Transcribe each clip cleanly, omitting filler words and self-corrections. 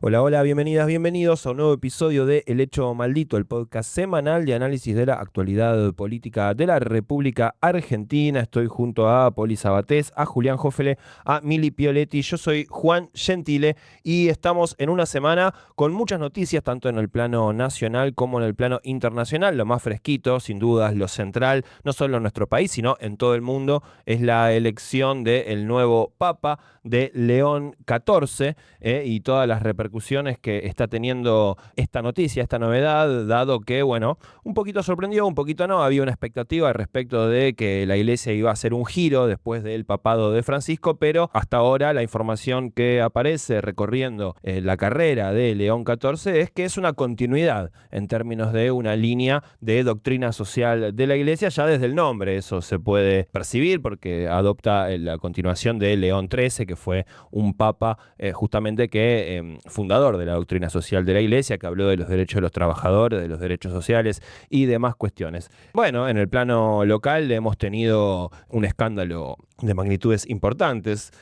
Hola, hola, bienvenidas, bienvenidos a un nuevo episodio de El Hecho Maldito, el podcast semanal de análisis de la actualidad política de la República Argentina. Estoy junto a Poli Sabatés, a Julián Jófele, a Mili Pioletti. Yo soy Juan Gentile y estamos en una semana con muchas noticias, tanto en el plano nacional como en el plano internacional. Lo más fresquito, sin dudas, lo central, no solo en nuestro país, sino en todo el mundo, es la elección del nuevo Papa de León XIV y todas las repercusiones que está teniendo esta noticia, esta novedad, dado que, bueno, un poquito sorprendió, un poquito no, había una expectativa respecto de que la iglesia iba a hacer un giro después del papado de Francisco, pero hasta ahora la información que aparece recorriendo la carrera de León XIV es que es una continuidad en términos de una línea de doctrina social de la iglesia, ya desde el nombre eso se puede percibir porque adopta la continuación de León XIII, que fue un papa justamente que fundador de la doctrina social de la iglesia, que habló de los derechos de los trabajadores, de los derechos sociales y demás cuestiones. Bueno, en el plano local hemos tenido un escándalo de magnitudes importantes.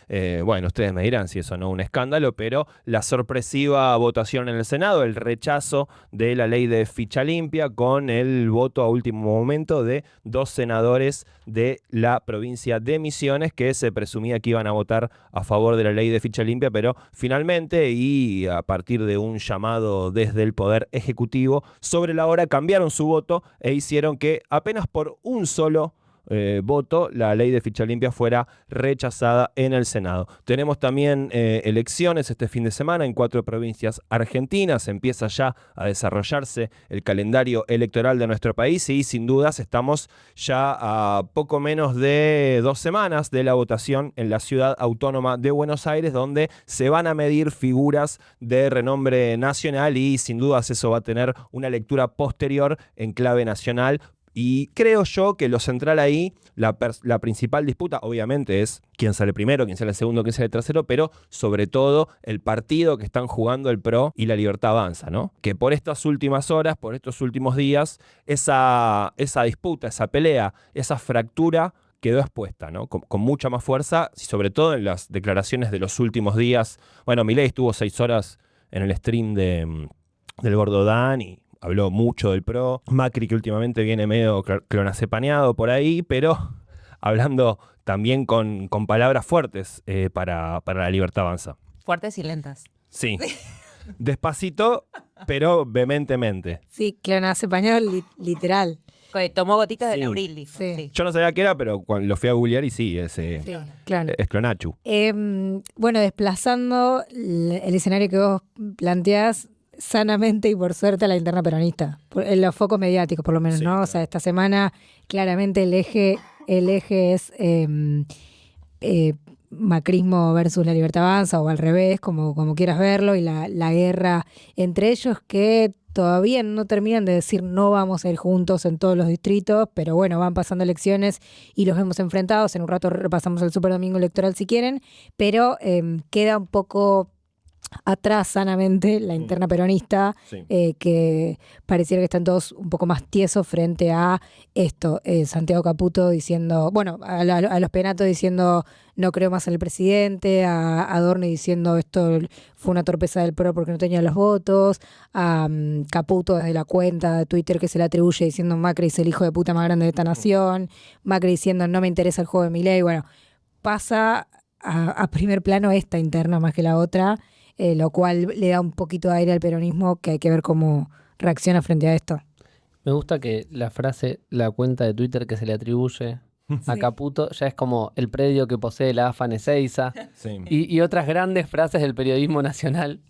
Bueno, ustedes me dirán si eso no es un escándalo, pero la sorpresiva votación en el Senado, el rechazo de la ley de ficha limpia con el voto a último momento de 2 senadores de la provincia de Misiones que se presumía que iban a votar a favor de la ley de ficha limpia, pero finalmente y a partir de un llamado desde el Poder Ejecutivo, sobre la hora cambiaron su voto e hicieron que apenas por un solo voto la ley de ficha limpia fuera rechazada en el Senado. Tenemos también elecciones este fin de semana en 4 provincias argentinas. Empieza ya a desarrollarse el calendario electoral de nuestro país y sin dudas estamos ya a poco menos de 2 semanas de la votación en la ciudad autónoma de Buenos Aires, donde se van a medir figuras de renombre nacional y sin dudas eso va a tener una lectura posterior en clave nacional. Y creo yo que lo central ahí, la principal disputa, obviamente, es quién sale primero, quién sale segundo, quién sale tercero, pero sobre todo el partido que están jugando el PRO y la Libertad Avanza, ¿no? Que por estas últimas horas, por estos últimos días, esa disputa, esa pelea, esa fractura quedó expuesta, ¿no? Con mucha más fuerza, y sobre todo en las declaraciones de los últimos días. Bueno, Milei estuvo 6 horas en el stream del Gordo Dan y habló mucho del PRO. Macri, que últimamente viene medio clonacepaneado por ahí, pero hablando también con palabras fuertes para la Libertad Avanza. Fuertes y lentas. Sí. Despacito, pero vehementemente. Sí, clonazepam literal. Tomó gotitas Sí. de Lauril, dijo. Sí. Sí. Yo no sabía qué era, pero cuando lo fui a googlear y sí, es Claro. clonachu. Bueno, desplazando el escenario que vos planteás sanamente y por suerte a la interna peronista, en los focos mediáticos por lo menos, Sí, ¿no? claro. O sea, esta semana claramente el eje es macrismo versus la Libertad Avanza o al revés, como quieras verlo, y la guerra entre ellos que todavía no terminan de decir no vamos a ir juntos en todos los distritos, pero bueno, van pasando elecciones y los vemos enfrentados. En un rato repasamos el superdomingo electoral si quieren, pero queda un poco atrás sanamente la interna peronista, Sí. que pareciera que están todos un poco más tiesos frente a esto. Santiago Caputo diciendo, bueno, a los Penato diciendo no creo más en el presidente, a Adorni diciendo esto fue una torpeza del PRO porque no tenía los votos, a Caputo desde la cuenta de Twitter que se le atribuye diciendo Macri es el hijo de puta más grande de esta nación, Macri diciendo no me interesa el juego de Milei. Bueno, pasa a primer plano esta interna más que la otra, lo cual le da un poquito de aire al peronismo que hay que ver cómo reacciona frente a esto. Me gusta que la frase, la cuenta de Twitter que se le atribuye a Sí. Caputo, ya es como el predio que posee la AFA en Ezeiza Sí. y otras grandes frases del periodismo nacional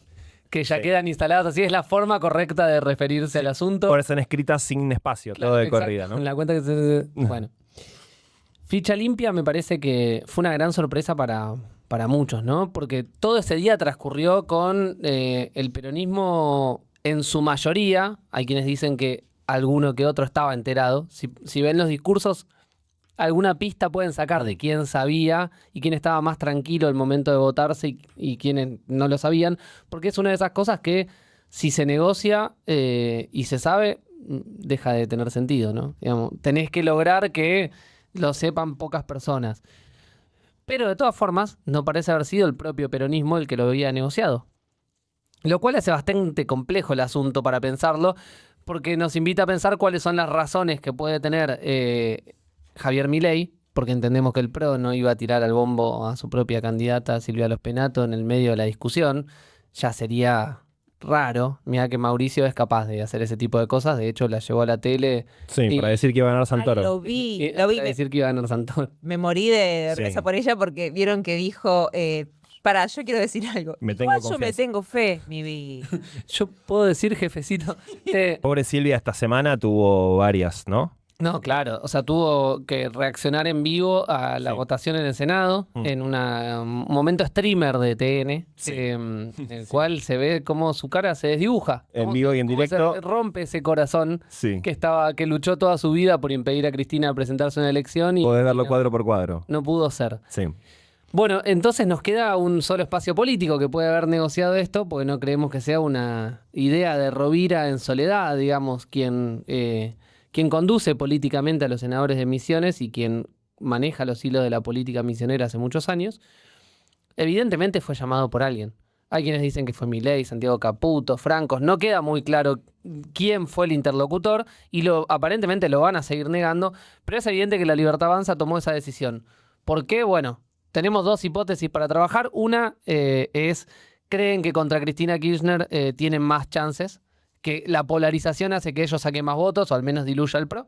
que ya Sí. quedan instaladas. Así es la forma correcta de referirse al asunto. Ahora están escritas sin espacio, Claro, todo de exacto, corrida, ¿no? en la cuenta que se... Bueno. Ficha limpia me parece que fue una gran sorpresa para muchos, ¿no? Porque todo ese día transcurrió con el peronismo en su mayoría. Hay quienes dicen que alguno que otro estaba enterado. Si ven los discursos, alguna pista pueden sacar de quién sabía y quién estaba más tranquilo al momento de votarse y quiénes no lo sabían. Porque es una de esas cosas que si se negocia y se sabe, deja de tener sentido, ¿no? Digamos, tenés que lograr que lo sepan pocas personas. Pero de todas formas, no parece haber sido el propio peronismo el que lo había negociado. Lo cual hace bastante complejo el asunto para pensarlo, porque nos invita a pensar cuáles son las razones que puede tener Javier Milei, porque entendemos que el PRO no iba a tirar al bombo a su propia candidata Silvia Los Penato en el medio de la discusión. Ya sería raro. Mira que Mauricio es capaz de hacer ese tipo de cosas. De hecho, la llevó a la tele Sí, y- para decir que iba a ganar Ay, Santoro. lo vi, para me, decir que iba a ganar Santoro. me morí de Sí. risa por ella porque vieron que dijo, yo quiero decir algo. Me tengo Igual yo me confianza. tengo fe, mi vida. Yo puedo decir, jefecito, Pobre Silvia esta semana tuvo varias, ¿no? no, claro, o sea, tuvo que reaccionar en vivo a la Sí. votación en el Senado, en un momento streamer de TN, Sí. en el cual se ve cómo su cara se desdibuja. En cómo- vivo y en cómo directo. se rompe ese corazón Sí. que luchó toda su vida por impedir a Cristina presentarse a una elección y Podés verlo no, cuadro por cuadro. no pudo ser. Sí. Bueno, entonces nos queda un solo espacio político que puede haber negociado esto, porque no creemos que sea una idea de Rovira en soledad, digamos, quien conduce políticamente a los senadores de Misiones y quien maneja los hilos de la política misionera hace muchos años. Evidentemente fue llamado por alguien. Hay quienes dicen que fue Milei, Santiago Caputo, Francos. No queda muy claro quién fue el interlocutor y aparentemente lo van a seguir negando, pero es evidente que la Libertad Avanza tomó esa decisión. ¿Por qué? Bueno, tenemos dos hipótesis para trabajar. Una es, creen que contra Cristina Kirchner tienen más chances, que la polarización hace que ellos saquen más votos o al menos diluya el PRO.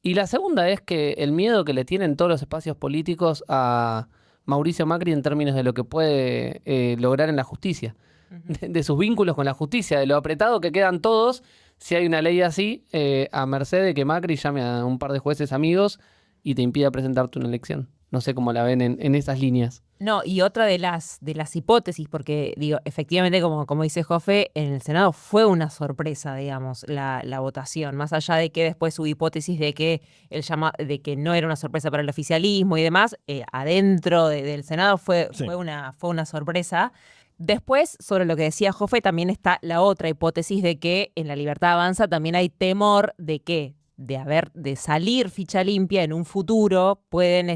Y la segunda es que el miedo que le tienen todos los espacios políticos a Mauricio Macri en términos de lo que puede lograr en la justicia, de sus vínculos con la justicia, de lo apretado que quedan todos si hay una ley así, a merced de que Macri llame a un par de jueces amigos y te impida presentarte una elección. No sé cómo la ven en esas líneas. No, y otra de las hipótesis, porque digo, efectivamente, como dice Jofe, en el Senado fue una sorpresa, digamos, la votación, más allá de que después su hipótesis de que de que no era una sorpresa para el oficialismo y demás, adentro del Senado fue una sorpresa. Después, sobre lo que decía Jofe, también está la otra hipótesis de que en la Libertad Avanza también hay temor de que de salir ficha limpia en un futuro, pueden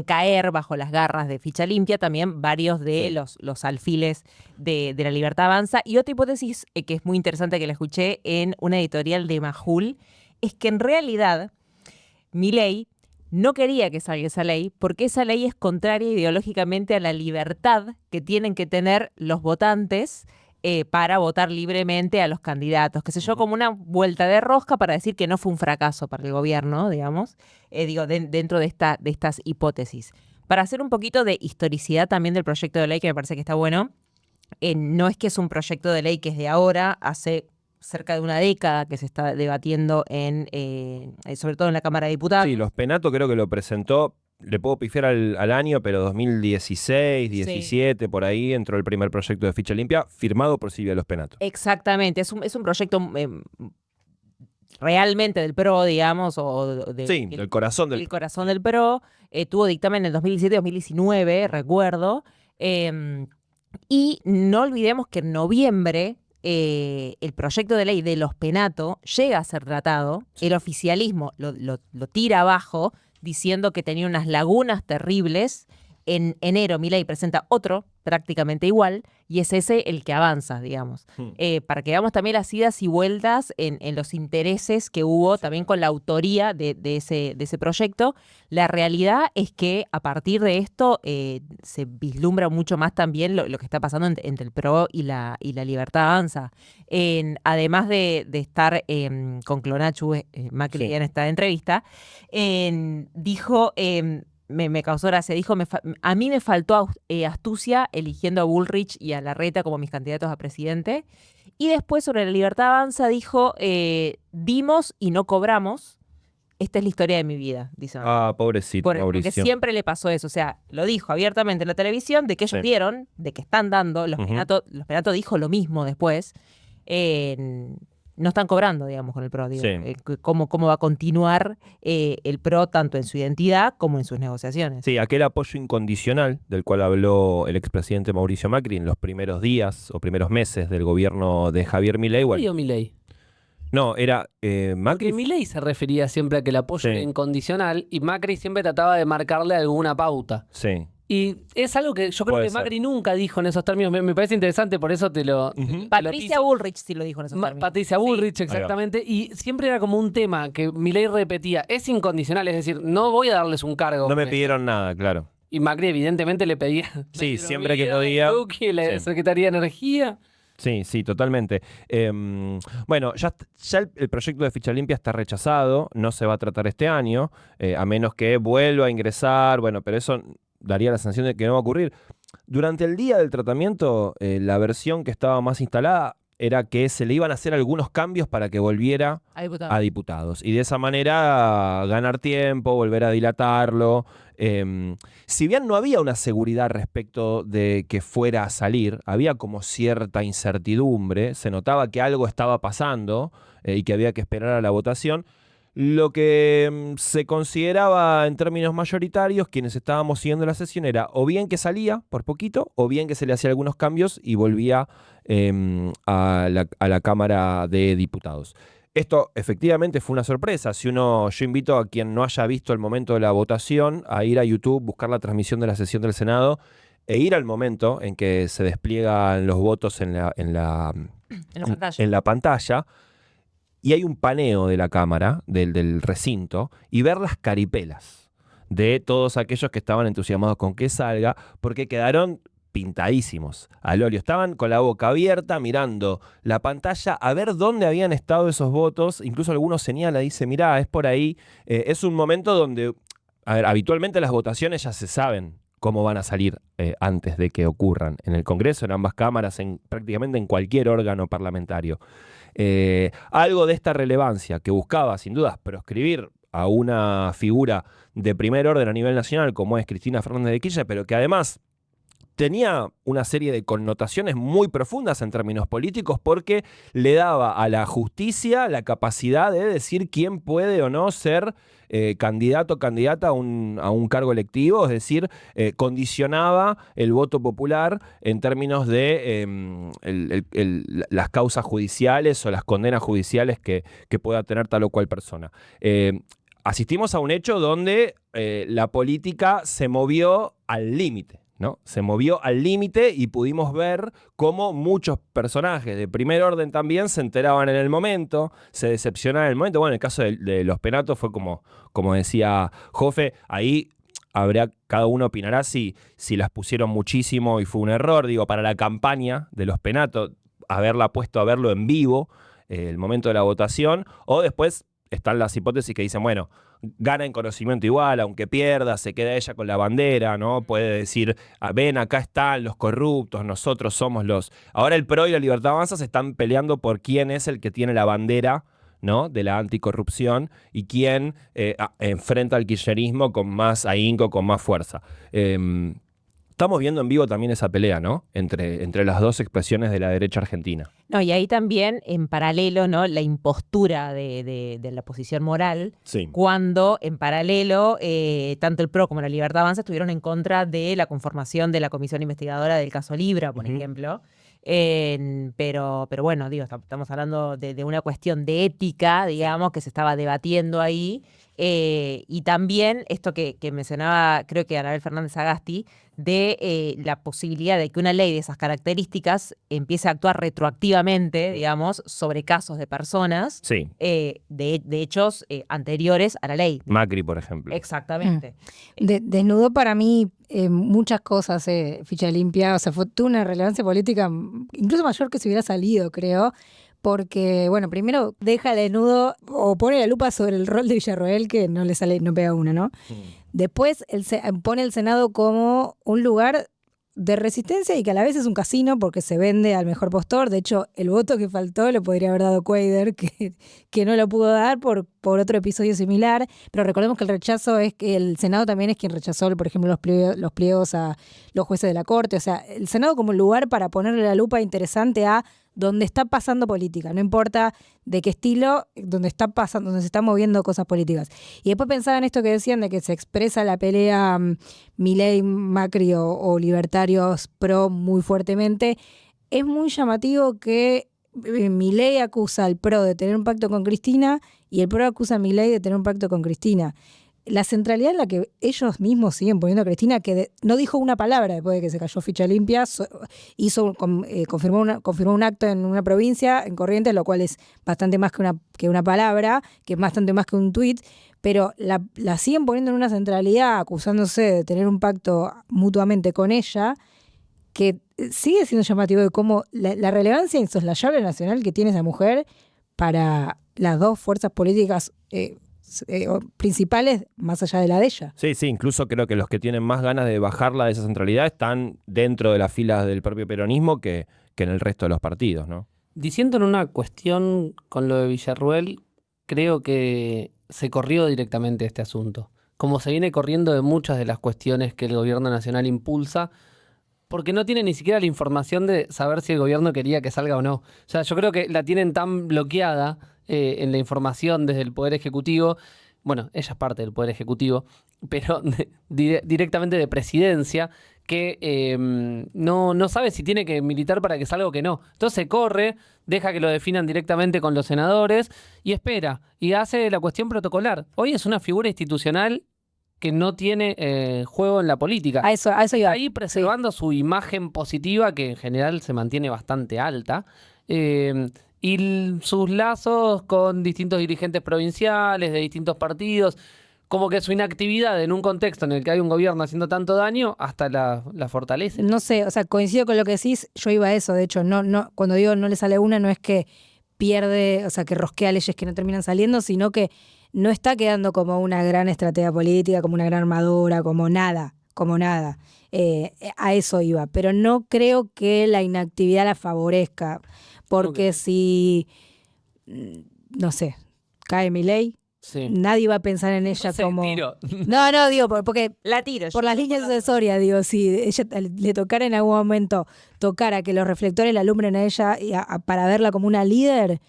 caer bajo las garras de ficha limpia también varios de los alfiles de la Libertad Avanza. Y otra hipótesis que es muy interesante que la escuché en una editorial de Majul, es que en realidad Milei no quería que salga esa ley porque esa ley es contraria ideológicamente a la libertad que tienen que tener los votantes para votar libremente a los candidatos, qué sé yo, como una vuelta de rosca para decir que no fue un fracaso para el gobierno, digamos, dentro de estas hipótesis. Para hacer un poquito de historicidad también del proyecto de ley, que me parece que está bueno, no es que es un proyecto de ley que es de ahora, hace cerca de una década que se está debatiendo sobre todo en la Cámara de Diputados. Sí, Los Penato creo que lo presentó, le puedo pifiar al año, pero 2016, 17, por ahí entró el primer proyecto de ficha limpia, firmado por Silvia Los Penato. Exactamente, es un proyecto realmente del PRO, digamos, Del corazón del el corazón del PRO. Tuvo dictamen en el 2017-2019, recuerdo. Y no olvidemos que en noviembre el proyecto de ley de Los Penato llega a ser tratado. El oficialismo lo tira abajo diciendo que tenía unas lagunas terribles. En enero Milei presenta otro prácticamente igual y es ese el que avanza, digamos. Para que veamos también las idas y vueltas en los intereses que hubo también con la autoría de ese proyecto. La realidad es que a partir de esto se vislumbra mucho más también lo que está pasando entre el PRO y la Libertad Avanza. Además de estar con Clonachu, Macri en esta entrevista, dijo... Me causó gracia, dijo, a mí me faltó astucia eligiendo a Bullrich y a Larreta como mis candidatos a presidente. Y después sobre la Libertad Avanza dijo, dimos y no cobramos. Esta es la historia de mi vida, dice. Pobrecito Mauricio. Porque siempre le pasó eso, o sea, lo dijo abiertamente en la televisión, de que ellos dieron, de que están dando, los Penato dijo lo mismo después. No están cobrando, digamos, con el PRO. Digo, cómo va a continuar el PRO tanto en su identidad como en sus negociaciones. Sí, aquel apoyo incondicional del cual habló el expresidente Mauricio Macri en los primeros días o primeros meses del gobierno de Javier Milei. ¿Qué dijo Milei? No, era Macri. Porque Milei se refería siempre a que el apoyo era incondicional y Macri siempre trataba de marcarle alguna pauta. Sí. Y es algo que yo creo Puede que ser. Macri nunca dijo en esos términos. Me parece interesante, por eso te lo... Patricia Bullrich sí lo dijo en esos términos. Patricia Bullrich, exactamente. Y siempre era como un tema que Milei repetía. Es incondicional, es decir, no voy a darles un cargo. No me pidieron nada, claro. Y Macri evidentemente le pedía... Sí, la siempre que hidromiel, podía. Duque, la Sí. Secretaría de Energía. Sí, totalmente. Bueno, ya el proyecto de ficha limpia está rechazado, no se va a tratar este año, a menos que vuelva a ingresar, bueno, pero eso daría la sensación de que no va a ocurrir. Durante el día del tratamiento, la versión que estaba más instalada era que se le iban a hacer algunos cambios para que volviera A diputado. a diputados. Y de esa manera ganar tiempo, volver a dilatarlo. Si bien no había una seguridad respecto de que fuera a salir, había como cierta incertidumbre, se notaba que algo estaba pasando y que había que esperar a la votación. Lo que se consideraba en términos mayoritarios, quienes estábamos siguiendo la sesión, era o bien que salía por poquito, o bien que se le hacía algunos cambios y volvía a la Cámara de Diputados. Esto efectivamente fue una sorpresa. Yo invito a quien no haya visto el momento de la votación a ir a YouTube, buscar la transmisión de la sesión del Senado e ir al momento en que se despliegan los votos en la pantalla. en la pantalla. Y hay un paneo de la cámara, del recinto, y ver las caripelas de todos aquellos que estaban entusiasmados con que salga, porque quedaron pintadísimos al óleo. Estaban con la boca abierta mirando la pantalla a ver dónde habían estado esos votos. Incluso algunos señala, dice, mirá, es por ahí. Es un momento donde, a ver, habitualmente las votaciones ya se saben cómo van a salir antes de que ocurran en el Congreso, en ambas cámaras, prácticamente en cualquier órgano parlamentario. Algo de esta relevancia que buscaba, sin dudas, proscribir a una figura de primer orden a nivel nacional como es Cristina Fernández de Kirchner, pero que además tenía una serie de connotaciones muy profundas en términos políticos porque le daba a la justicia la capacidad de decir quién puede o no ser candidato o candidata a un cargo electivo, es decir, condicionaba el voto popular en términos de las causas judiciales o las condenas judiciales que pueda tener tal o cual persona. Asistimos a un hecho donde la política se movió al límite. ¿No? Se movió al límite y pudimos ver cómo muchos personajes de primer orden también se enteraban en el momento, se decepcionaban en el momento. Bueno, en el caso de los penatos fue como decía Jofe, ahí cada uno opinará si las pusieron muchísimo y fue un error. Digo, para la campaña de los penatos, haberla puesto a verlo en vivo, el momento de la votación, o después están las hipótesis que dicen, bueno, gana en conocimiento igual, aunque pierda, se queda ella con la bandera, ¿no? Puede decir, ven, acá están los corruptos, nosotros somos los... Ahora el PRO y la Libertad Avanza se están peleando por quién es el que tiene la bandera, ¿no? De la anticorrupción y quién enfrenta al kirchnerismo con más ahínco, con más fuerza. Estamos viendo en vivo también esa pelea, ¿no? Entre las dos expresiones de la derecha argentina. No, y ahí también, en paralelo, ¿no? La impostura de la posición moral, Sí. cuando en paralelo tanto el PRO como la Libertad Avanza estuvieron en contra de la conformación de la comisión investigadora del caso Libra, por ejemplo. Pero bueno, digo, estamos hablando de una cuestión de ética, digamos, que se estaba debatiendo ahí. Y también esto que mencionaba, creo que Anabel Fernández Agasti, de la posibilidad de que una ley de esas características empiece a actuar retroactivamente, digamos, sobre casos de personas, Sí. de hechos anteriores a la ley. Macri, por ejemplo. Exactamente. Desnudó para mí muchas cosas, ficha limpia, o sea, tuvo una relevancia política incluso mayor que si hubiera salido, creo. Porque, bueno, primero deja desnudo o pone la lupa sobre el rol de Villarroel, que no le sale, no pega una, ¿no? Después pone el Senado como un lugar de resistencia y que a la vez es un casino porque se vende al mejor postor. De hecho, el voto que faltó lo podría haber dado Cuader, que no lo pudo dar por otro episodio similar. Pero recordemos que el rechazo es que el Senado también es quien rechazó, por ejemplo, los pliegos a los jueces de la Corte. O sea, el Senado como lugar para ponerle la lupa interesante a donde está pasando política, no importa de qué estilo, donde se están moviendo cosas políticas. Y después pensaba en esto que decían de que se expresa la pelea Milei, Macri o libertarios pro muy fuertemente. Es muy llamativo que Milei acusa al PRO de tener un pacto con Cristina y el PRO acusa a Milei de tener un pacto con Cristina. la centralidad en la que ellos mismos siguen poniendo a Cristina, que no dijo una palabra después de que se cayó Ficha Limpia, confirmó un acto en una provincia, en Corrientes, lo cual es bastante más que una palabra, que es bastante más que un tuit, pero la siguen poniendo en una centralidad, acusándose de tener un pacto mutuamente con ella, que sigue siendo llamativo de cómo la relevancia insoslayable nacional que tiene esa mujer para las dos fuerzas políticas principales más allá de la de ella. Sí, sí, incluso creo que los que tienen más ganas de bajarla de esa centralidad están dentro de las filas del propio peronismo que en el resto de los partidos, ¿no? Diciendo en una cuestión con lo de Villarruel, creo que se corrió directamente este asunto. Como se viene corriendo de muchas de las cuestiones que el gobierno nacional impulsa, porque no tiene ni siquiera la información de saber si el gobierno quería que salga o no. O sea, yo creo que la tienen tan bloqueada en la información desde el Poder Ejecutivo. Bueno, ella es parte del Poder Ejecutivo, pero directamente de Presidencia, que no sabe si tiene que militar para que salga o que no. Entonces corre, deja que lo definan directamente con los senadores y espera, y hace la cuestión protocolar. Hoy es una figura institucional que no tiene juego en la política. A eso iba. Ahí preservando su imagen positiva, que en general se mantiene bastante alta, y sus lazos con distintos dirigentes provinciales de distintos partidos, como que su inactividad en un contexto en el que hay un gobierno haciendo tanto daño, hasta la fortalece. No sé, o sea, coincido con lo que decís, yo iba a eso, de hecho, cuando digo no le sale una, no es que pierde, o sea, que rosquea leyes que no terminan saliendo, sino que no está quedando como una gran estratega política, como una gran armadora, como nada. A eso iba, pero no creo que la inactividad la favorezca, porque si, no sé, cae Milei, Sí. nadie va a pensar en ella como... Tiro. No, digo, porque La tiro. por las líneas sucesorias, digo, si ella le tocara en algún momento, tocara que los reflectores la alumbren a ella para verla como una líder,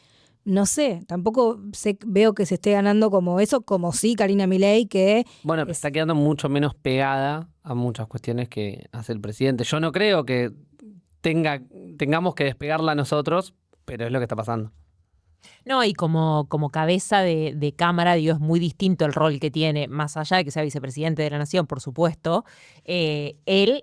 no sé, tampoco veo que se esté ganando como eso, como sí Karina Milei, que... Bueno, está quedando mucho menos pegada a muchas cuestiones que hace el presidente. Yo no creo que tengamos que despegarla nosotros, pero es lo que está pasando. No, y como cabeza de Cámara, digo, es muy distinto el rol que tiene, más allá de que sea vicepresidente de la Nación, por supuesto, ella,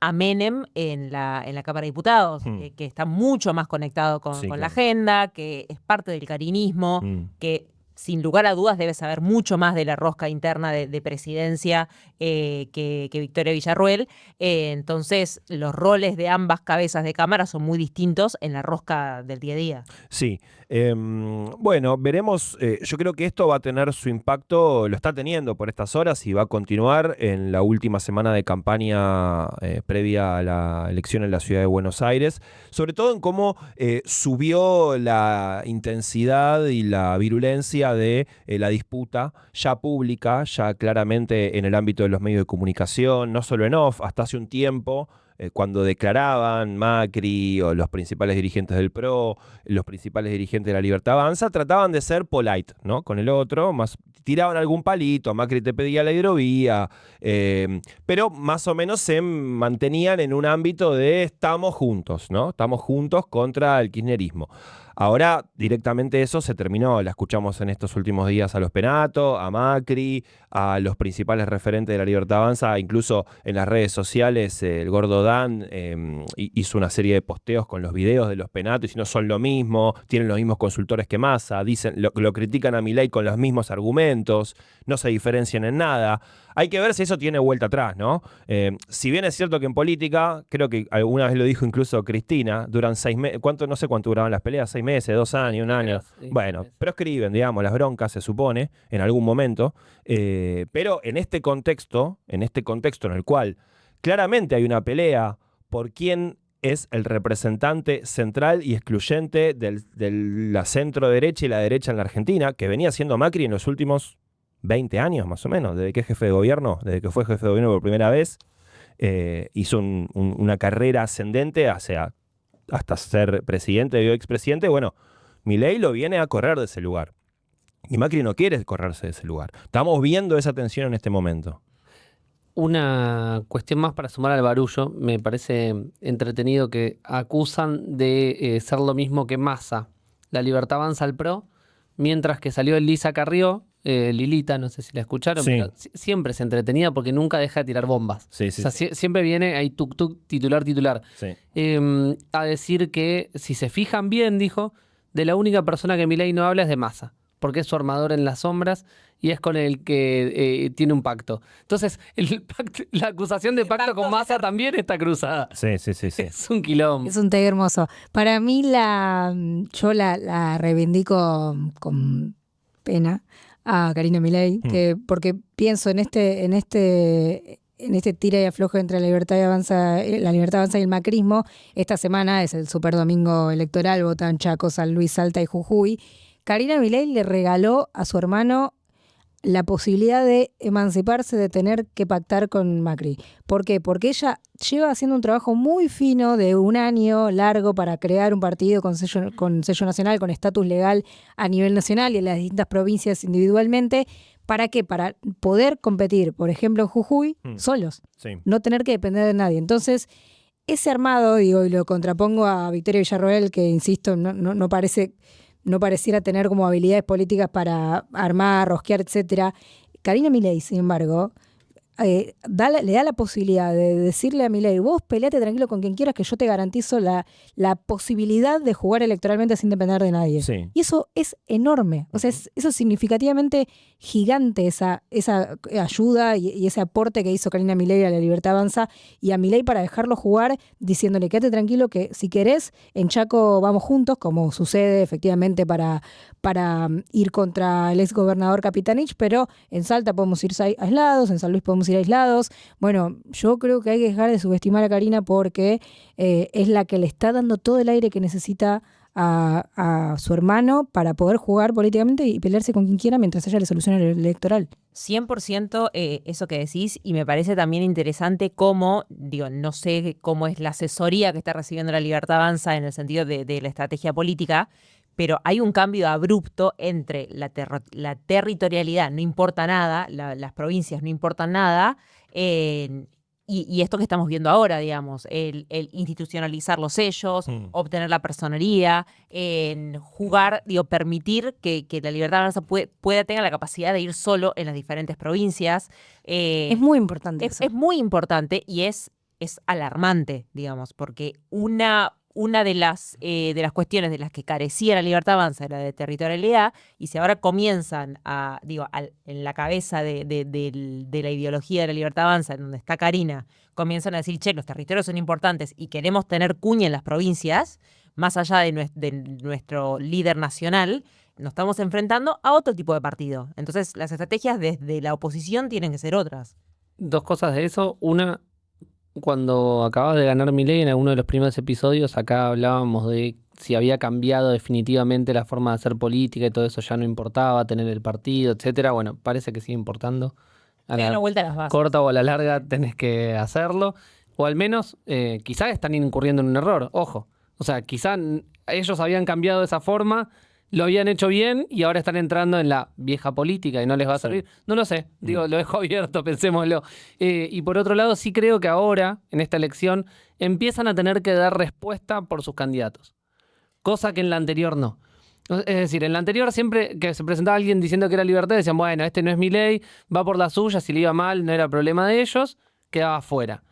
a Menem en la Cámara de Diputados, que está mucho más conectado con claro. la agenda, que es parte del carinismo, que sin lugar a dudas debe saber mucho más de la rosca interna de presidencia que Victoria Villarruel. Entonces, los roles de ambas cabezas de Cámara son muy distintos en la rosca del día a día. Sí. Bueno, veremos. Yo creo que esto va a tener su impacto, lo está teniendo por estas horas y va a continuar en la última semana de campaña previa a la elección en la ciudad de Buenos Aires, sobre todo en cómo subió la intensidad y la virulencia de la disputa ya pública, ya claramente en el ámbito de los medios de comunicación, no solo en off, hasta hace un tiempo. Cuando declaraban Macri o los principales dirigentes del PRO, los principales dirigentes de la Libertad Avanza, trataban de ser polite, ¿no? Con el otro, más tiraban algún palito, Macri te pedía la hidrovía, pero más o menos se mantenían en un ámbito de estamos juntos, ¿no? Estamos juntos contra el kirchnerismo. Ahora directamente eso se terminó, la escuchamos en estos últimos días a los Penato, a Macri, a los principales referentes de la Libertad Avanza, incluso en las redes sociales el Gordo Dan hizo una serie de posteos con los videos de los Penato diciendo son lo mismo, tienen los mismos consultores que Massa, dicen, lo critican a Milei con los mismos argumentos, no se diferencian en nada. Hay que ver si eso tiene vuelta atrás, ¿no? Si bien es cierto que en política, creo que alguna vez lo dijo incluso Cristina, duran 6 meses, no sé cuánto duraban las peleas, 6 meses, 2 años, 1 año. Sí, bueno, proscriben, digamos, las broncas, se supone, en algún momento. Pero en este contexto en el cual claramente hay una pelea por quién es el representante central y excluyente de la centro derecha y la derecha en la Argentina, que venía siendo Macri en los últimos 20 años más o menos, desde que es jefe de gobierno, desde que fue jefe de gobierno por primera vez, hizo una carrera ascendente hasta ser presidente o expresidente. Bueno, Milei lo viene a correr de ese lugar. Y Macri no quiere correrse de ese lugar. Estamos viendo esa tensión en este momento. Una cuestión más para sumar al barullo, me parece entretenido que acusan de ser lo mismo que Massa. La Libertad Avanza al PRO, mientras que salió Elisa Carrió Lilita, no sé si la escucharon, Sí. pero siempre se entretenía porque nunca deja de tirar bombas. Sí, O sea, siempre viene ahí tuk, titular. sí. A decir que, si se fijan bien, dijo, de la única persona que Milei no habla es de Massa, porque es su armador en las sombras y es con el que tiene un pacto. Entonces, la acusación de pacto con Massa también está cruzada. Sí. Es un quilombo. Es un té hermoso. Para mí yo la reivindico con pena a Karina Milei, porque pienso en este tira y aflojo entre la Libertad Avanza y el macrismo. Esta semana es el super domingo electoral, votan Chaco, San Luis, Salta y Jujuy. Karina Milei le regaló a su hermano la posibilidad de emanciparse, de tener que pactar con Macri. ¿Por qué? Porque ella lleva haciendo un trabajo muy fino de un año largo para crear un partido con sello nacional, con estatus legal a nivel nacional y en las distintas provincias individualmente. ¿Para qué? Para poder competir, por ejemplo, en Jujuy, solos. Sí. No tener que depender de nadie. Entonces, ese armado, digo, y lo contrapongo a Victoria Villarroel, que, insisto, no pareciera tener como habilidades políticas para armar, rosquear, etcétera. Karina Milei, sin embargo, le da la posibilidad de decirle a Milei, vos peleate tranquilo con quien quieras, que yo te garantizo la posibilidad de jugar electoralmente sin depender de nadie. Sí. Y eso es enorme. O sea, eso es significativamente gigante, esa ayuda y ese aporte que hizo Karina Milei a la Libertad Avanza y a Milei para dejarlo jugar, diciéndole, quédate tranquilo que si querés, en Chaco vamos juntos, como sucede efectivamente para ir contra el ex gobernador Capitanich, pero en Salta podemos ir aislados, en San Luis podemos ir aislados. Bueno, yo creo que hay que dejar de subestimar a Karina porque es la que le está dando todo el aire que necesita a su hermano para poder jugar políticamente y pelearse con quien quiera mientras ella le solucione el electoral. 100% eso que decís, y me parece también interesante cómo, no sé cómo es la asesoría que está recibiendo la Libertad Avanza en el sentido de la estrategia política, pero hay un cambio abrupto entre la territorialidad, no importa nada, las provincias no importan nada, y esto que estamos viendo ahora, digamos, el institucionalizar los sellos, obtener la personería, jugar, permitir que la Libertad Avanza tenga la capacidad de ir solo en las diferentes provincias. Es muy importante eso. Es muy importante y es alarmante, digamos, porque una de las cuestiones de las que carecía la Libertad Avanza era de territorialidad, y si ahora comienzan en la cabeza de la ideología de la Libertad Avanza, en donde está Karina, comienzan a decir, che, los territorios son importantes y queremos tener cuña en las provincias, más allá de nuestro líder nacional, nos estamos enfrentando a otro tipo de partido. Entonces, las estrategias desde la oposición tienen que ser otras. Dos cosas de eso. Una, cuando acabas de ganar Milei, en alguno de los primeros episodios, acá hablábamos de si había cambiado definitivamente la forma de hacer política y todo eso ya no importaba, tener el partido, etcétera. Bueno, parece que sigue importando. A Hay una vuelta a las bases. corta o a la larga tenés que hacerlo. O al menos, quizás están incurriendo en un error. Ojo. O sea, quizás ellos habían cambiado de esa forma, lo habían hecho bien y ahora están entrando en la vieja política y no les va a servir. No lo sé, lo dejo abierto, pensémoslo. Y por otro lado, sí creo que ahora, en esta elección, empiezan a tener que dar respuesta por sus candidatos. Cosa que en la anterior no. Es decir, en la anterior siempre que se presentaba alguien diciendo que era Libertad, decían, bueno, este no es Milei, va por la suya, si le iba mal no era problema de ellos, quedaba fuera.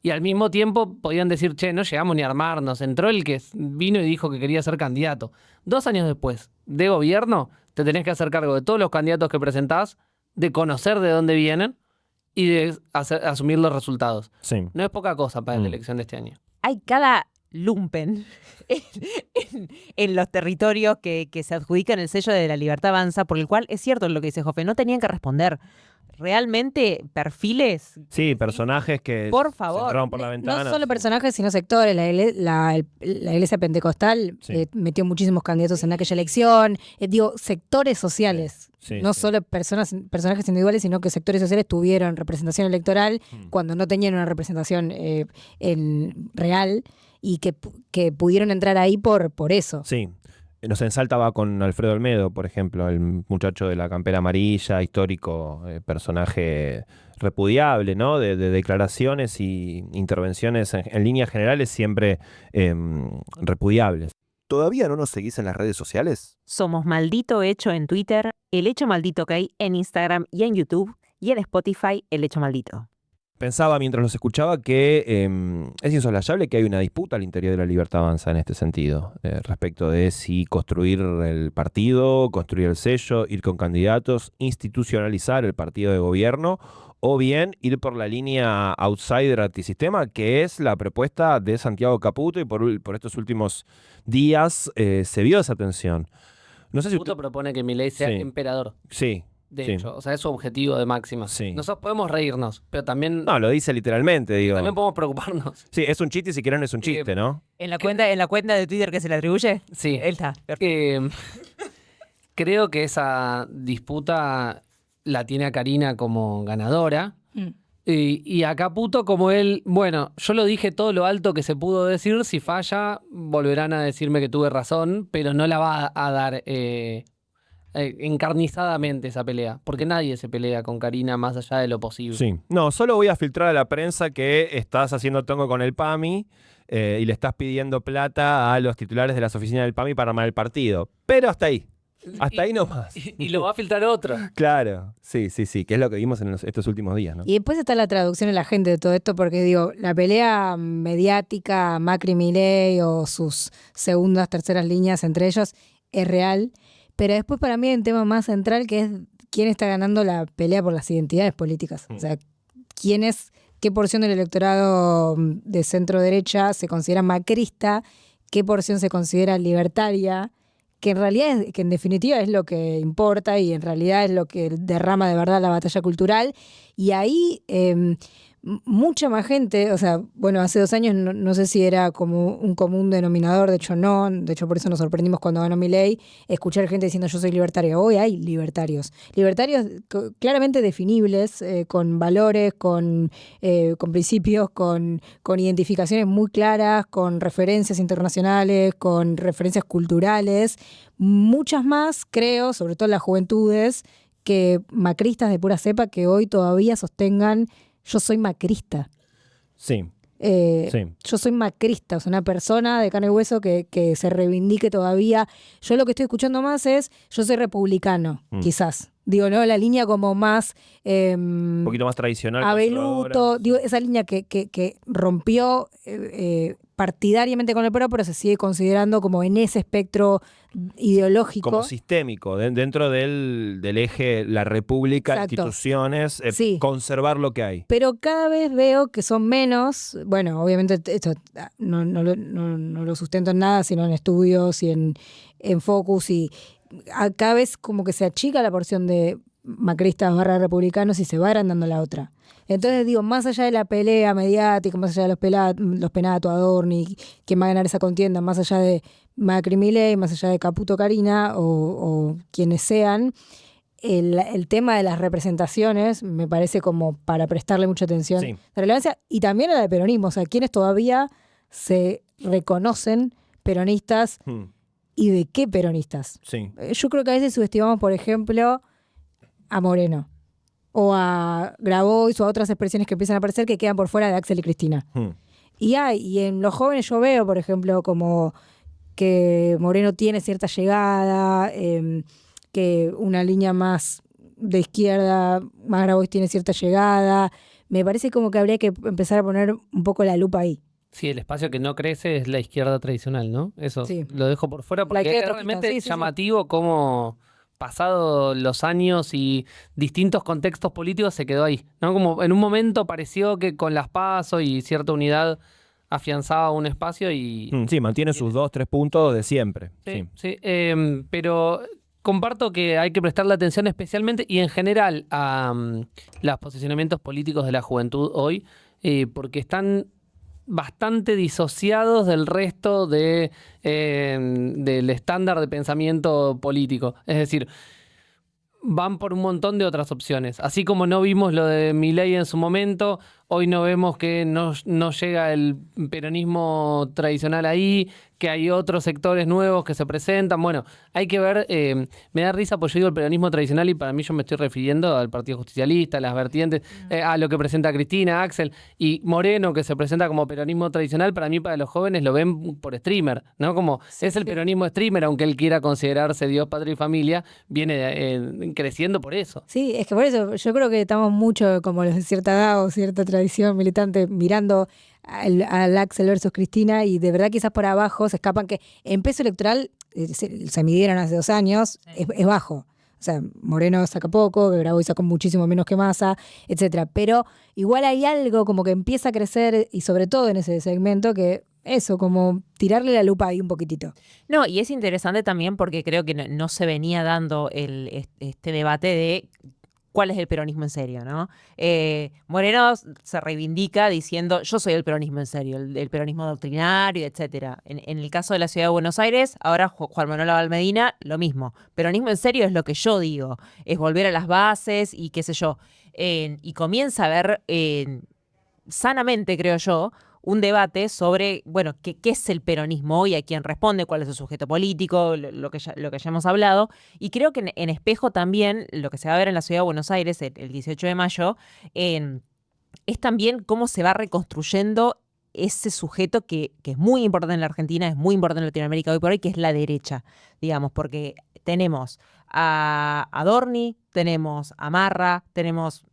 Y al mismo tiempo podían decir, che, no llegamos ni a armarnos. Entró el que vino y dijo que quería ser candidato. 2 años después de gobierno, te tenés que hacer cargo de todos los candidatos que presentás, de conocer de dónde vienen y de asumir los resultados. Sí. No es poca cosa para la elección de este año. Hay cada lumpen en los territorios que se adjudican el sello de la Libertad Avanza, por el cual es cierto lo que dice Jofe, no tenían que responder. Realmente, perfiles. Sí, personajes que por favor, se entraron por la ventana. No solo personajes, sino sectores. La iglesia pentecostal metió muchísimos candidatos en aquella elección. Sectores sociales. No solo personajes individuales, sino que sectores sociales tuvieron representación electoral cuando no tenían una representación real y que pudieron entrar ahí por eso. Sí. No sé, en Salta va con Alfredo Olmedo, por ejemplo, el muchacho de la campera amarilla, histórico, personaje repudiable, ¿no? De declaraciones y intervenciones en líneas generales siempre repudiables. ¿Todavía no nos seguís en las redes sociales? Somos Maldito Hecho en Twitter, El Hecho Maldito OK en Instagram y en YouTube, y en Spotify, El Hecho Maldito. Pensaba mientras los escuchaba que es insoslayable que hay una disputa al interior de la Libertad Avanza en este sentido, respecto de si construir el partido, construir el sello, ir con candidatos, institucionalizar el partido de gobierno, o bien ir por la línea outsider antisistema, que es la propuesta de Santiago Caputo, y por estos últimos días se vio esa tensión. No sé si Caputo propone que Milei sea Sí. emperador. Sí. De Sí. hecho, o sea, es su objetivo de máxima. Sí. Nosotros podemos reírnos, pero también, No, lo dice literalmente, digo. también podemos preocuparnos. Sí, es un chiste y si quieren es un chiste, ¿no? ¿En la cuenta de Twitter que se le atribuye? Sí. Él está. Creo que esa disputa la tiene a Karina como ganadora. Y a Caputo como él, bueno, yo lo dije todo lo alto que se pudo decir, si falla volverán a decirme que tuve razón, pero no la va a dar encarnizadamente esa pelea, porque nadie se pelea con Karina más allá de lo posible. Sí. No, solo voy a filtrar a la prensa que estás haciendo tongo con el PAMI y le estás pidiendo plata a los titulares de las oficinas del PAMI para armar el partido. Pero hasta ahí. Hasta ahí nomás. Y lo va a filtrar otro. Claro, sí, que es lo que vimos en estos últimos días, ¿no? Y después está la traducción en la gente de todo esto, porque digo, la pelea mediática Macri-Milei o sus segundas, terceras líneas entre ellos es real, pero después para mí hay un tema más central que es quién está ganando la pelea por las identidades políticas. O sea, qué porción del electorado de centro derecha se considera macrista, qué porción se considera libertaria, que en realidad, que en definitiva es lo que importa y en realidad es lo que derrama de verdad la batalla cultural. Y ahí mucha más gente, o sea, bueno, hace 2 años no sé si era como un común denominador, de hecho no, de hecho por eso nos sorprendimos cuando ganó Milei, escuchar gente diciendo yo soy libertario. Hoy hay libertarios claramente definibles, con valores, con principios, con identificaciones muy claras, con referencias internacionales, con referencias culturales, muchas más, creo, sobre todo las juventudes, que macristas de pura cepa que hoy todavía sostengan yo soy macrista. Sí. Yo soy macrista, o sea, una persona de carne y hueso que se reivindique todavía. Yo lo que estoy escuchando más es yo soy republicano, quizás. Digo, ¿no? La línea como más Un poquito más tradicional. Abeluto, digo, esa línea que rompió partidariamente con el PRO, pero se sigue considerando como en ese espectro ideológico. Como sistémico, dentro del eje la república, Exacto. Instituciones, Sí. conservar lo que hay. Pero cada vez veo que son menos, bueno, obviamente esto no lo sustento en nada, sino en estudios y en focus, y cada vez como que se achica la porción de macristas / republicanos y se va agrandando la otra. Entonces digo, más allá de la pelea mediática, más allá de los Penato, Adorni, quién va a ganar esa contienda, más allá de Macri Milei, más allá de Caputo Karina o quienes sean, el tema de las representaciones me parece como para prestarle mucha atención Sí. de relevancia, y también a la del peronismo, o sea, quienes todavía se reconocen peronistas y de qué peronistas. Sí. Yo creo que a veces subestimamos, por ejemplo, a Moreno o a Grabois o a otras expresiones que empiezan a aparecer que quedan por fuera de Axel y Cristina. Y en los jóvenes yo veo, por ejemplo, como que Moreno tiene cierta llegada, que una línea más de izquierda, más Grabois tiene cierta llegada. Me parece como que habría que empezar a poner un poco la lupa ahí. Sí, el espacio que no crece es la izquierda tradicional, ¿no? Eso Sí. lo dejo por fuera La porque izquierda es trotskista, realmente sí, sí, llamativo cómo pasado los años y distintos contextos políticos se quedó ahí, ¿no? Como en un momento pareció que con las PASO y cierta unidad afianzaba un espacio y... Sí, mantiene sus 2-3 puntos de siempre. Sí, sí. Pero comparto que hay que prestarle atención especialmente y en general a los posicionamientos políticos de la juventud hoy, porque están bastante disociados del resto del estándar de pensamiento político. Es decir, van por un montón de otras opciones. Así como no vimos lo de Milei en su momento, hoy no vemos que no llega el peronismo tradicional ahí, que hay otros sectores nuevos que se presentan. Bueno, hay que ver, me da risa porque yo digo el peronismo tradicional y para mí yo me estoy refiriendo al Partido Justicialista, a las vertientes, a lo que presenta Cristina, Axel y Moreno, que se presenta como peronismo tradicional. Para mí, para los jóvenes lo ven por streamer, ¿no? Como es el peronismo streamer, aunque él quiera considerarse Dios, patria y familia, viene creciendo por eso. Sí, es que por eso yo creo que estamos mucho como los de cierta edad o cierta tradición militante mirando al Axel versus Cristina y de verdad quizás por abajo se escapan que en peso electoral se midieron hace 2 años, es bajo. O sea, Moreno saca poco, Grabois sacó muchísimo menos que Massa, etcétera. Pero igual hay algo como que empieza a crecer y sobre todo en ese segmento que eso, como tirarle la lupa ahí un poquitito. No, y es interesante también porque creo que no se venía dando este debate de cuál es el peronismo en serio, ¿no? Moreno se reivindica diciendo yo soy el peronismo en serio, el peronismo doctrinario, etcétera. En el caso de la Ciudad de Buenos Aires, ahora Juan Manuel Abal Medina, lo mismo. Peronismo en serio es lo que yo digo, es volver a las bases y qué sé yo. Y comienza a haber sanamente, creo yo, un debate sobre, bueno, qué es el peronismo hoy, a quién responde, cuál es su sujeto político, lo que ya hemos hablado. Y creo que en espejo también, lo que se va a ver en la Ciudad de Buenos Aires el 18 de mayo, es también cómo se va reconstruyendo ese sujeto que es muy importante en la Argentina, es muy importante en Latinoamérica hoy por hoy, que es la derecha, digamos, porque tenemos a Adorni, tenemos a Marra, tenemos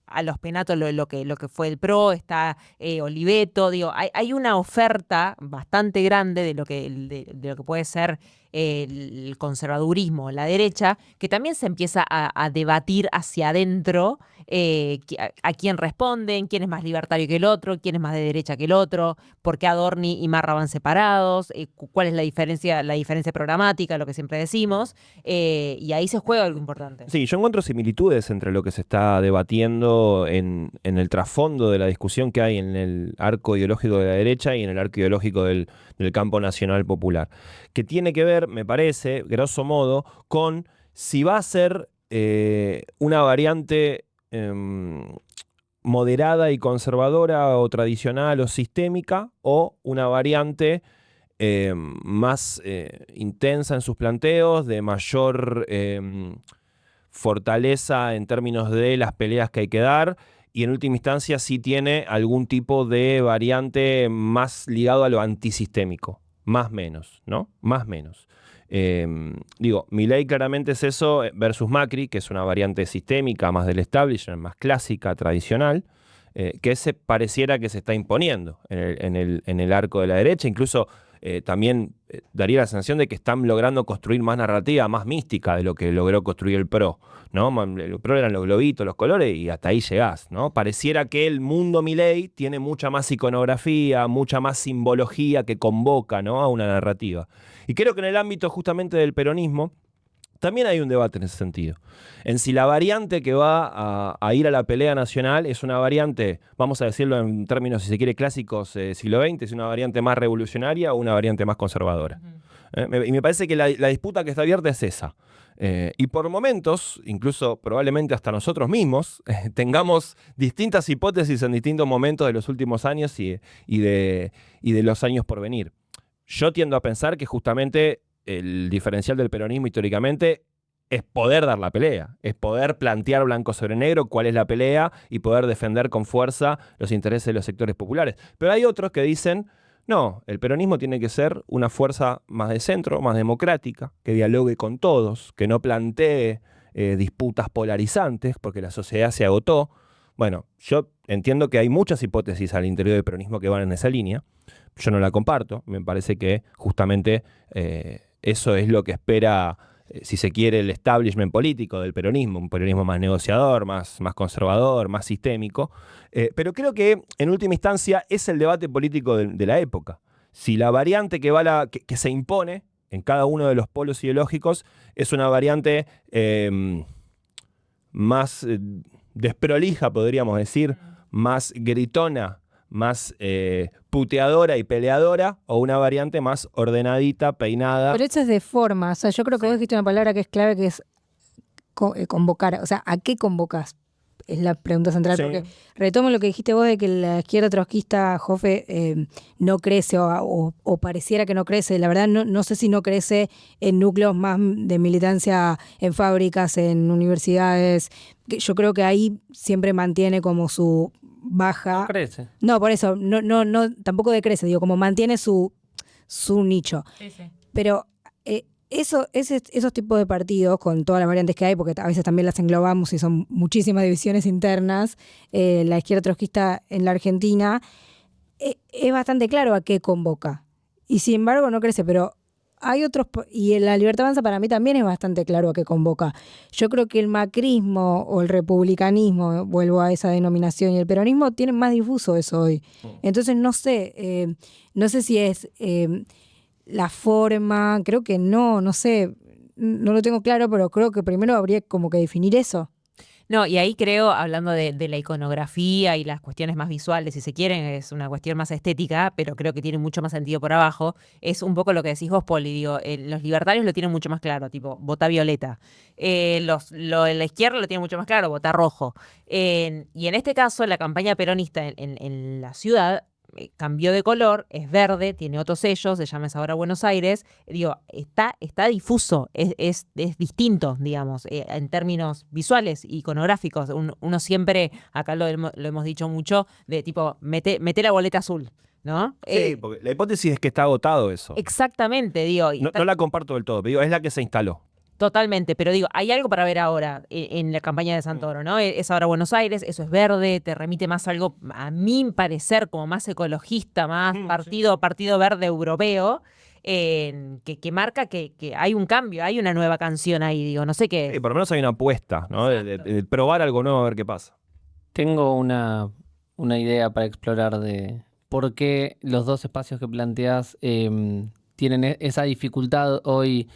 a los Penatos lo que fue el PRO, está Oliveto, digo, hay una oferta bastante grande de lo que puede ser el conservadurismo, la derecha, que también se empieza a debatir hacia adentro a quién responden, quién es más libertario que el otro, quién es más de derecha que el otro, por qué Adorni y Marra van separados, cuál es la diferencia programática, lo que siempre decimos, y ahí se juega algo importante. Sí, yo encuentro similitudes entre lo que se está debatiendo en el trasfondo de la discusión que hay en el arco ideológico de la derecha y en el arco ideológico del campo nacional popular, que tiene que ver, me parece, grosso modo, con si va a ser una variante moderada y conservadora o tradicional o sistémica o una variante más intensa en sus planteos, de mayor fortaleza en términos de las peleas que hay que dar, y en última instancia sí tiene algún tipo de variante más ligado a lo antisistémico, más menos, ¿no? Más menos. Milei claramente es eso versus Macri, que es una variante sistémica, más del establishment, más clásica, tradicional, que se pareciera que se está imponiendo en el arco de la derecha. Incluso también daría la sensación de que están logrando construir más narrativa, más mística de lo que logró construir el PRO, ¿no? El PRO eran los globitos, los colores y hasta ahí llegás, ¿no? Pareciera que el mundo Milei tiene mucha más iconografía, mucha más simbología que convoca, ¿no?, a una narrativa. Y creo que en el ámbito justamente del peronismo también hay un debate en ese sentido. En si la variante que va a ir a la pelea nacional es una variante, vamos a decirlo en términos, si se quiere, clásicos siglo XX, es una variante más revolucionaria o una variante más conservadora. Y me parece que la disputa que está abierta es esa. Y por momentos, incluso probablemente hasta nosotros mismos, tengamos distintas hipótesis en distintos momentos de los últimos años y de los años por venir. Yo tiendo a pensar que justamente el diferencial del peronismo históricamente es poder dar la pelea, es poder plantear blanco sobre negro cuál es la pelea y poder defender con fuerza los intereses de los sectores populares. Pero hay otros que dicen, no, el peronismo tiene que ser una fuerza más de centro, más democrática, que dialogue con todos, que no plantee disputas polarizantes, porque la sociedad se agotó. Bueno, yo entiendo que hay muchas hipótesis al interior del peronismo que van en esa línea. Yo no la comparto, me parece que justamente eso es lo que espera, si se quiere, el establishment político del peronismo, un peronismo más negociador, más conservador, más sistémico. Pero creo que, en última instancia, es el debate político de la época. Si la variante que se impone en cada uno de los polos ideológicos es una variante más desprolija, podríamos decir, más gritona, más puteadora y peleadora, o una variante más ordenadita, peinada. Pero eso es de forma, o sea, yo creo que vos dijiste una palabra que es clave, que es convocar, o sea, ¿a qué convocas? es la pregunta central, Sí. porque retomo lo que dijiste vos de que la izquierda trotskista, Jofe, no crece o pareciera que no crece. La verdad no sé si no crece en núcleos más de militancia en fábricas, en universidades. Yo creo que ahí siempre mantiene como su baja. No crece. No, por eso, no, tampoco decrece, digo, como mantiene su nicho. Pero esos tipos de partidos, con todas las variantes que hay, porque a veces también las englobamos y son muchísimas divisiones internas, la izquierda trotskista en la Argentina, es bastante claro a qué convoca. Y sin embargo no crece, pero hay otros, y la Libertad Avanza para mí también es bastante claro a qué convoca. Yo creo que el macrismo o el republicanismo, vuelvo a esa denominación, y el peronismo tienen más difuso eso hoy. Entonces no sé si es la forma, creo que no sé, no lo tengo claro, pero creo que primero habría como que definir eso. No, y ahí creo, hablando de la iconografía y las cuestiones más visuales, si se quieren, es una cuestión más estética, pero creo que tiene mucho más sentido por abajo, es un poco lo que decís vos, Poli, digo, los libertarios lo tienen mucho más claro, tipo, vota violeta. La izquierda lo tiene mucho más claro, vota rojo. Y en este caso, la campaña peronista en la ciudad cambió de color, es verde, tiene otros sellos, se llama Ahora Buenos Aires. Digo, está difuso, es distinto, digamos, en términos visuales, iconográficos. Uno siempre, acá lo hemos dicho mucho, de tipo, mete la boleta azul, ¿no? Sí, porque la hipótesis es que está agotado eso. Exactamente, digo. No la comparto del todo, pero digo, es la que se instaló. Totalmente, pero digo, hay algo para ver ahora en la campaña de Santoro, ¿no? Es Ahora Buenos Aires, eso es verde, te remite más a algo, a mi parecer, como más ecologista, más partido verde europeo, que marca que hay un cambio, hay una nueva canción ahí, digo, no sé qué. Sí, por lo menos hay una apuesta, ¿no? De probar algo nuevo a ver qué pasa. Tengo una idea para explorar de por qué los dos espacios que planteas tienen esa dificultad hoy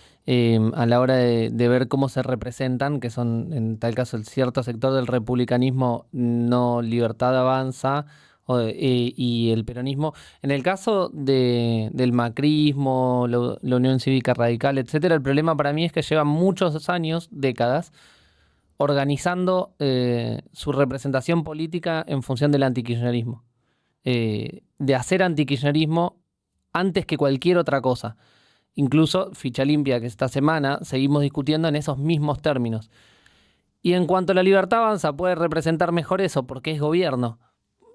a la hora de ver cómo se representan, que son en tal caso el cierto sector del republicanismo, no Libertad Avanza, y el peronismo. En el caso del macrismo, la Unión Cívica Radical, etcétera, el problema para mí es que llevan muchos años, décadas, organizando su representación política en función del antikirchnerismo. De hacer antikirchnerismo antes que cualquier otra cosa. Incluso Ficha Limpia, que esta semana seguimos discutiendo en esos mismos términos. Y en cuanto a la Libertad Avanza, puede representar mejor eso porque es gobierno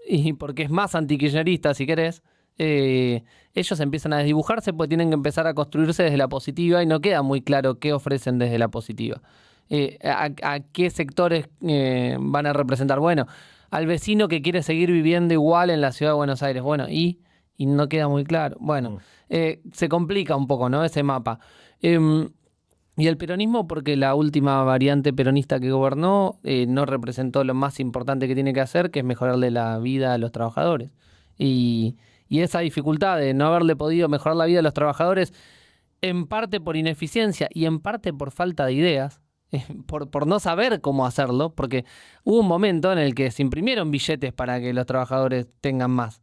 y porque es más antikirchnerista, si querés. Ellos empiezan a desdibujarse porque tienen que empezar a construirse desde la positiva y no queda muy claro qué ofrecen desde la positiva. A qué sectores van a representar. Bueno, al vecino que quiere seguir viviendo igual en la ciudad de Buenos Aires. Bueno, y no queda muy claro. Bueno, se complica un poco, ¿no? Ese mapa. Y el peronismo, porque la última variante peronista que gobernó no representó lo más importante que tiene que hacer, que es mejorarle la vida a los trabajadores. Y esa dificultad de no haberle podido mejorar la vida a los trabajadores, en parte por ineficiencia y en parte por falta de ideas, por no saber cómo hacerlo, porque hubo un momento en el que se imprimieron billetes para que los trabajadores tengan más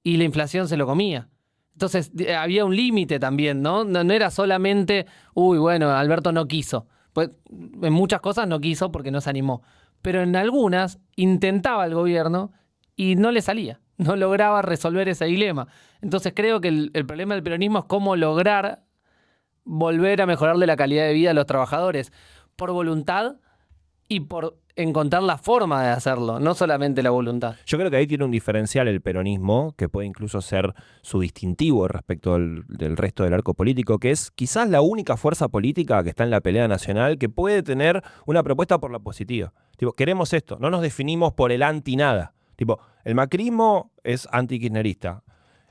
y la inflación se lo comía. Entonces había un límite también, ¿no? No era solamente, bueno, Alberto no quiso. Pues en muchas cosas no quiso porque no se animó. Pero en algunas intentaba el gobierno y no le salía. No lograba resolver ese dilema. Entonces creo que el problema del peronismo es cómo lograr volver a mejorarle la calidad de vida a los trabajadores por voluntad y por encontrar la forma de hacerlo, no solamente la voluntad. Yo creo que ahí tiene un diferencial el peronismo, que puede incluso ser su distintivo respecto del resto del arco político, que es quizás la única fuerza política que está en la pelea nacional que puede tener una propuesta por la positiva. Tipo, queremos esto, no nos definimos por el anti nada. Tipo, el macrismo es anti-kirchnerista.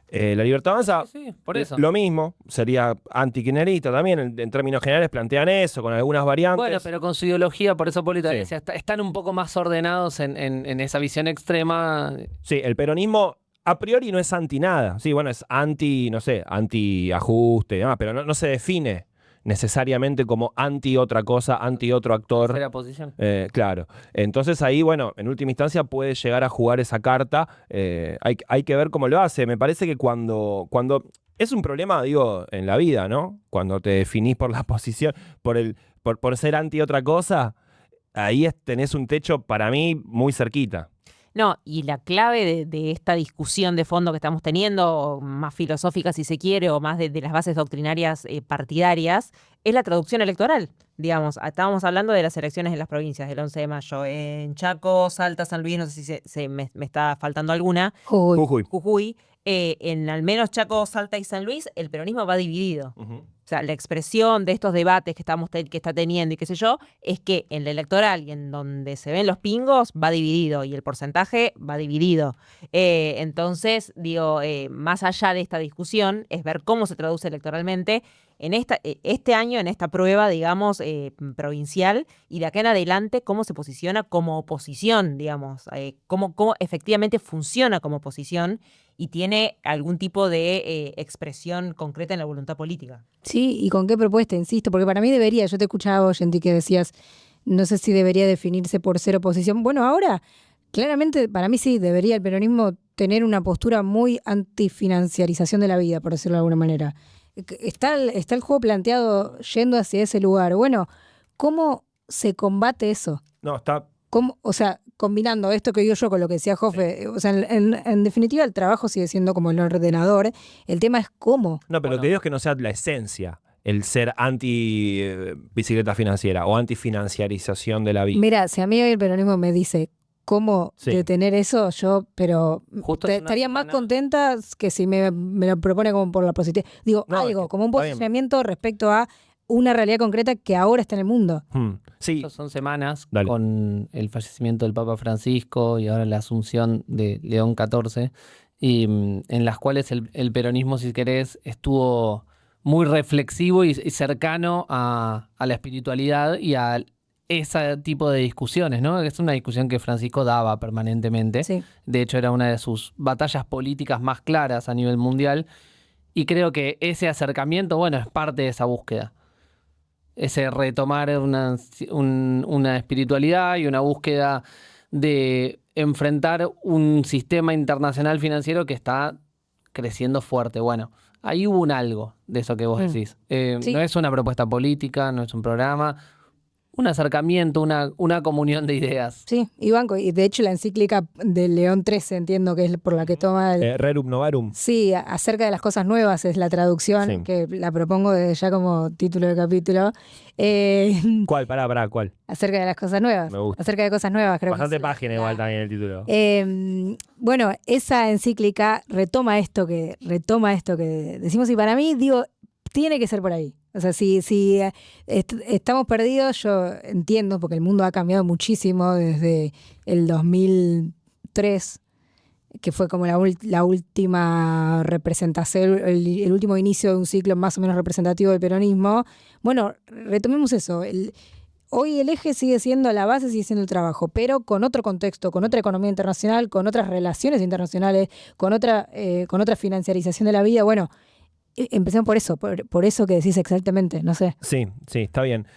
La Libertad Avanza, sí, por eso. Lo mismo, sería anti-kirchnerista también, en términos generales plantean eso, con algunas variantes. Bueno, pero con su ideología, por eso Polita Sí. decía, están un poco más ordenados en esa visión extrema. Sí, el peronismo a priori no es anti nada. Sí, bueno, es anti, no sé, anti ajuste y demás, pero no se define necesariamente como anti otra cosa, anti otro actor. Tercera posición. Claro. Entonces ahí, bueno, en última instancia puede llegar a jugar esa carta. Hay que ver cómo lo hace. Me parece que cuando es un problema, digo, en la vida, ¿no? Cuando te definís por la posición, por ser anti otra cosa, ahí tenés un techo para mí muy cerquita. No, y la clave de esta discusión de fondo que estamos teniendo, o más filosófica si se quiere, o más de las bases doctrinarias partidarias, es la traducción electoral. Digamos, estábamos hablando de las elecciones en las provincias del 11 de mayo. En Chaco, Salta, San Luis, no sé si me está faltando alguna. Uy, Jujuy. Jujuy, en al menos Chaco, Salta y San Luis, el peronismo va dividido. O sea, la expresión de estos debates que está teniendo y qué sé yo, es que en la electoral y en donde se ven los pingos va dividido y el porcentaje va dividido. Entonces, digo, más allá de esta discusión, es ver cómo se traduce electoralmente en este año, en esta prueba, digamos, provincial, y de acá en adelante, cómo se posiciona como oposición, digamos, cómo efectivamente funciona como oposición y tiene algún tipo de expresión concreta en la voluntad política. sí, ¿y con qué propuesta? Insisto, porque para mí debería, yo te escuchaba, Oyenti, que decías, no sé si debería definirse por ser oposición. Bueno, ahora, claramente, para mí sí, debería el peronismo tener una postura muy antifinanciarización de la vida, por decirlo de alguna manera. Está el juego planteado yendo hacia ese lugar. Bueno, ¿cómo se combate eso? No, está... ¿Cómo, o sea, combinando esto que digo yo con lo que decía Jofe, o sea, en definitiva el trabajo sigue siendo como el ordenador, el tema es cómo. No, pero lo que digo es que no sea la esencia el ser anti-bicicleta financiera o anti-financiarización de la vida. Mira, si a mí hoy el peronismo me dice cómo detener eso, yo, Justo estaría más contenta que si me lo propone como por la positiva. Digo, No, algo, como un está bien. posicionamiento respecto a una realidad concreta que ahora está en el mundo. Sí, Estas son semanas Dale. con el fallecimiento del Papa Francisco y ahora la asunción de León XIV, y en las cuales el peronismo, si querés, estuvo muy reflexivo y cercano a la espiritualidad y a ese tipo de discusiones, ¿no? Es una discusión que Francisco daba permanentemente. Sí. De hecho, era una de sus batallas políticas más claras a nivel mundial. Y creo que ese acercamiento, bueno, es parte de esa búsqueda. Ese retomar una espiritualidad y una búsqueda de enfrentar un sistema internacional financiero que está creciendo fuerte. Bueno, ahí hubo un algo de eso que vos decís. Sí. No es una propuesta política, no es un programa, un acercamiento, una comunión de ideas. Sí, y banco. Y de hecho la encíclica de León XIII, entiendo que es por la que toma el... Rerum Novarum. Sí, acerca de las cosas nuevas es la traducción, Sí. que la propongo desde ya como título de capítulo. ¿Cuál? Pará, ¿cuál? Acerca de las cosas nuevas. Me gusta. Acerca de cosas nuevas, creo Bastante que es página la- igual también el título. Bueno, esa encíclica retoma esto que decimos, y para mí, digo, tiene que ser por ahí. O sea, si estamos perdidos, yo entiendo, porque el mundo ha cambiado muchísimo desde el 2003, que fue como la última representación, el último inicio de un ciclo más o menos representativo del peronismo. Bueno, retomemos eso. Hoy el eje sigue siendo la base, sigue siendo el trabajo, pero con otro contexto, con otra economía internacional, con otras relaciones internacionales, con otra financiarización de la vida. Bueno, empecemos por eso que decís exactamente, no sé. Sí, está bien.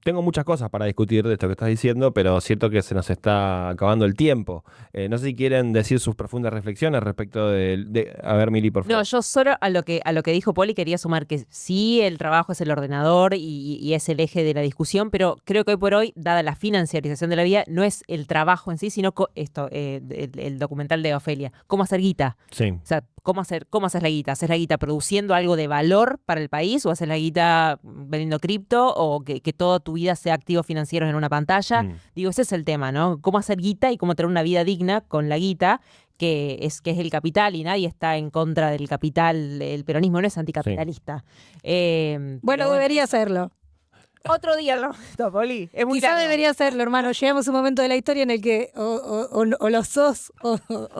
Tengo muchas cosas para discutir de esto que estás diciendo, pero siento que se nos está acabando el tiempo. No sé si quieren decir sus profundas reflexiones respecto de... A ver, Mili, por favor. No, yo solo a lo que dijo Poli quería sumar que sí, el trabajo es el ordenador y es el eje de la discusión, pero creo que hoy por hoy, dada la financiarización de la vida, no es el trabajo en sí, sino el documental de Ofelia, cómo hacer guita. Sí. O sea, ¿cómo hacer la guita? ¿Haces la guita produciendo algo de valor para el país o haces la guita vendiendo cripto o que toda tu vida sea activos financieros en una pantalla? Digo, ese es el tema, ¿no? Cómo hacer guita y cómo tener una vida digna con la guita, que es el capital, y nadie está en contra del capital. El peronismo no es anticapitalista. Bueno, Pero debería hacerlo. otro día lo Poli. Es muy Quizá largo. debería hacerlo, hermano. Llegamos a un momento de la historia en el que o lo sos o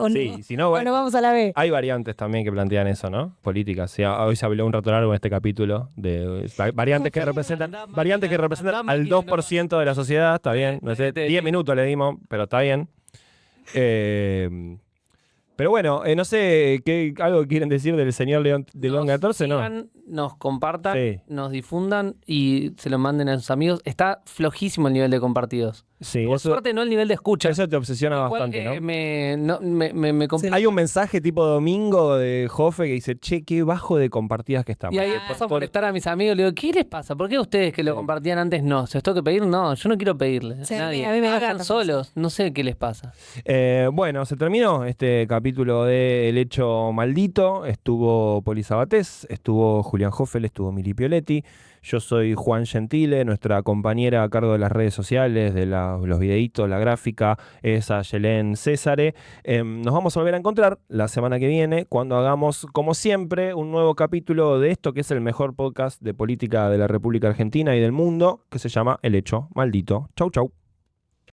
Sí, no. si no, O bueno, no vamos a la B. hay variantes también que plantean eso, ¿no? Políticas. Sí, hoy se habló un rato largo en este capítulo de variantes que representan al 2% de la sociedad, está bien. No sé, 10 minutos le dimos, pero está bien. Pero bueno, no sé, ¿algo que quieren decir del señor León XIV? No. Sigan, nos compartan, Sí. nos difundan y se lo manden a sus amigos. Está flojísimo el nivel de compartidos. Sí, Por eso, suerte no el nivel de escucha. eso te obsesiona Igual, bastante, ¿no? me compl- Hay un mensaje tipo domingo de Jofe que dice, che, qué bajo de compartidas que estamos. Y ahí empiezo a molestar a mis amigos. Le digo, ¿qué les pasa? ¿Por qué ustedes que lo compartían antes no? ¿Se os tengo que pedir? No, yo no quiero pedirle. Sí, Nadie. a mí me Hagan encanta. solos. No sé qué les pasa. Bueno, se terminó este capítulo de El Hecho Maldito. Estuvo Poli Sabatés, estuvo Julián Hoffel, estuvo Mili Pioletti. Yo soy Juan Gentile, nuestra compañera a cargo de las redes sociales, de los videitos, la gráfica, es Ayelén Césare. Nos vamos a volver a encontrar la semana que viene cuando hagamos, como siempre, un nuevo capítulo de esto que es el mejor podcast de política de la República Argentina y del mundo, que se llama El Hecho Maldito. Chau, chau.